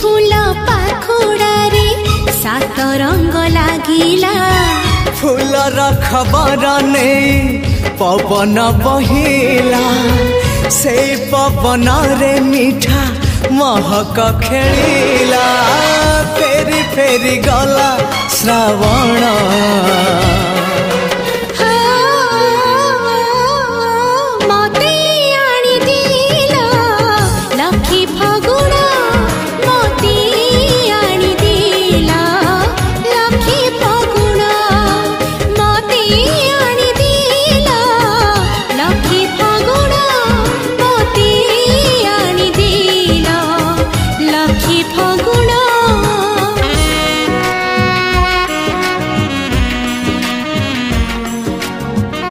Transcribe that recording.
फूल पाखुड़ारे सात रंग लागिला फूलर खबर नहीं पवन बहिला से पवन रे मीठा महक खेलिला फेरी फेरी गला श्रावण